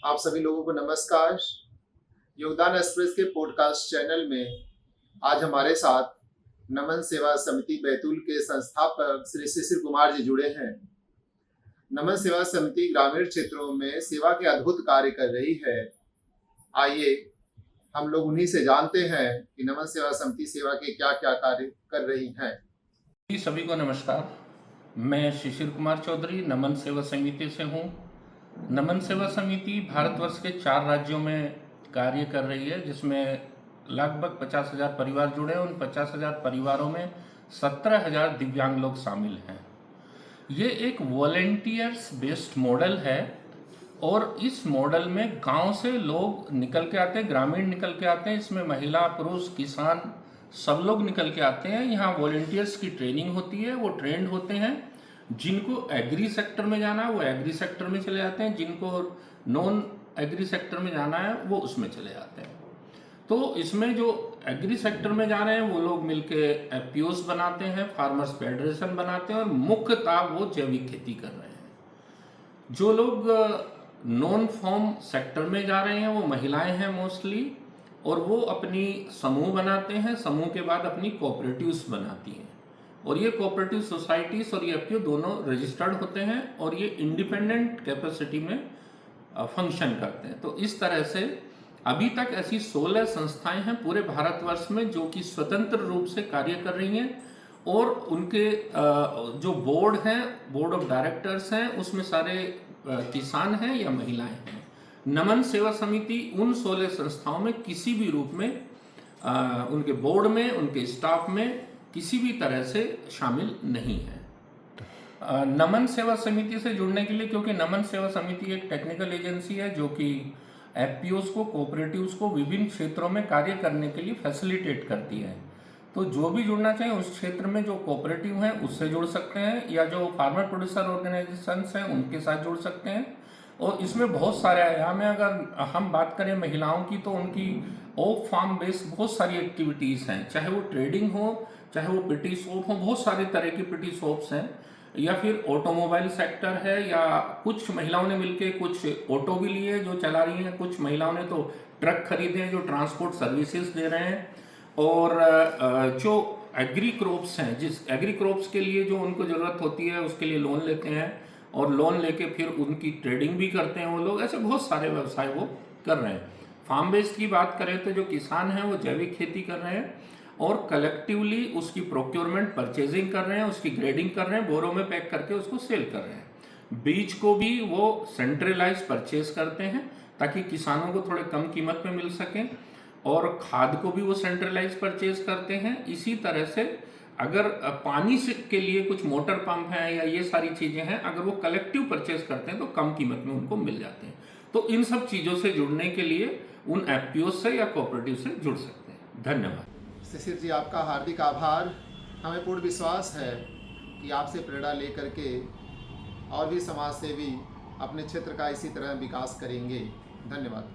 आप सभी लोगों को नमस्कार। योगदान एक्सप्रेस के पॉडकास्ट चैनल में आज हमारे साथ नमन सेवा समिति बैतूल के संस्थापक श्री शिशिर कुमार जी जुड़े हैं। नमन सेवा समिति ग्रामीण क्षेत्रों में सेवा के अद्भुत कार्य कर रही है। आइए हम लोग उन्हीं से जानते हैं कि नमन सेवा समिति सेवा के क्या क्या कार्य कर रही है। सभी को नमस्कार। मैं शिशिर कुमार चौधरी नमन सेवा समिति से हूँ। नमन सेवा समिति भारतवर्ष के 4 राज्यों में कार्य कर रही है, जिसमें लगभग 50,000 परिवार जुड़े हैं। उन 50,000 परिवारों में 17,000 दिव्यांग लोग शामिल हैं। ये एक वॉलेंटियर्स बेस्ड मॉडल है और इस मॉडल में गांव से लोग निकल के आते हैं, ग्रामीण निकल के आते हैं। इसमें महिला, पुरुष, किसान सब लोग निकल के आते हैं। यहाँ वॉलेंटियर्स की ट्रेनिंग होती है, वो ट्रेंड होते हैं। जिनको एग्री सेक्टर में जाना है वो एग्री सेक्टर में चले जाते हैं, जिनको नॉन एग्री सेक्टर में जाना है वो उसमें चले जाते हैं। तो इसमें जो एग्री सेक्टर में जा रहे हैं वो लोग मिलके एफपीओस बनाते हैं, फार्मर्स फेडरेशन बनाते हैं और मुख्यतः वो जैविक खेती कर रहे हैं। जो लोग नॉन फार्म सेक्टर में जा रहे हैं वो महिलाएं हैं मोस्टली, और वो अपनी समूह बनाते हैं। समूह के बाद अपनी कोऑपरेटिव्स बनाती हैं, और ये कोऑपरेटिव सोसाइटीज और ये एफपीओ दोनों रजिस्टर्ड होते हैं और ये इंडिपेंडेंट कैपेसिटी में फंक्शन करते हैं। तो इस तरह से अभी तक ऐसी 16 संस्थाएं हैं पूरे भारतवर्ष में जो कि स्वतंत्र रूप से कार्य कर रही हैं, और उनके जो बोर्ड हैं, बोर्ड ऑफ डायरेक्टर्स हैं, उसमें सारे किसान हैं या महिलाएं हैं। नमन सेवा समिति उन 16 संस्थाओं में किसी भी रूप में उनके बोर्ड में, उनके स्टाफ में किसी भी तरह से शामिल नहीं है। नमन सेवा समिति से जुड़ने के लिए, क्योंकि नमन सेवा समिति एक टेक्निकल एजेंसी है जो कि एफपीओस को, कोऑपरेटिव्स को विभिन्न क्षेत्रों में कार्य करने के लिए फैसिलिटेट करती है। तो जो भी जुड़ना चाहे उस क्षेत्र में जो कोऑपरेटिव हैं उससे जुड़ सकते हैं, या जो फार्मर प्रोड्यूसर ऑर्गेनाइजेशंस हैं उनके साथ जुड़ सकते हैं। और इसमें बहुत सारे आयाम हैं। अगर हम बात करें महिलाओं की, तो उनकी ऑफ फार्म बेस्ड बहुत सारी एक्टिविटीज़ हैं, चाहे वो ट्रेडिंग हो, चाहे वो पिटी शॉप हो, बहुत सारे तरह की पिटी शॉप्स हैं, या फिर ऑटोमोबाइल सेक्टर है, या कुछ महिलाओं ने मिलके कुछ ऑटो भी लिए जो चला रही हैं, कुछ महिलाओं ने तो ट्रक खरीदे हैं जो ट्रांसपोर्ट सर्विसेज दे रहे हैं। और जो एग्री क्रॉप्स हैं, जिस एग्री क्रॉप्स के लिए जो उनको ज़रूरत होती है उसके लिए लोन लेते हैं, और लोन लेके फिर उनकी ट्रेडिंग भी करते हैं वो लोग। ऐसे बहुत सारे व्यवसाय वो कर रहे हैं। फार्म बेस्ड की बात करें तो जो किसान हैं वो जैविक खेती कर रहे हैं और कलेक्टिवली उसकी प्रोक्योरमेंट, परचेजिंग कर रहे हैं, उसकी ग्रेडिंग कर रहे हैं, बोरों में पैक करके उसको सेल कर रहे हैं। बीज को भी वो सेंट्रलाइज परचेज करते हैं ताकि किसानों को थोड़े कम कीमत में मिल सकें, और खाद को भी वो सेंट्रलाइज परचेज करते हैं। इसी तरह से अगर पानी से के लिए कुछ मोटर पंप हैं या ये सारी चीज़ें हैं, अगर वो कलेक्टिव परचेज करते हैं तो कम कीमत में उनको मिल जाते हैं। तो इन सब चीज़ों से जुड़ने के लिए उन एफपीओ से या कोऑपरेटिव से जुड़ सकते हैं। धन्यवाद। शिशिर जी, आपका हार्दिक आभार। हमें पूर्ण विश्वास है कि आपसे प्रेरणा लेकर के और भी समाज सेवी अपने क्षेत्र का इसी तरह विकास करेंगे। धन्यवाद।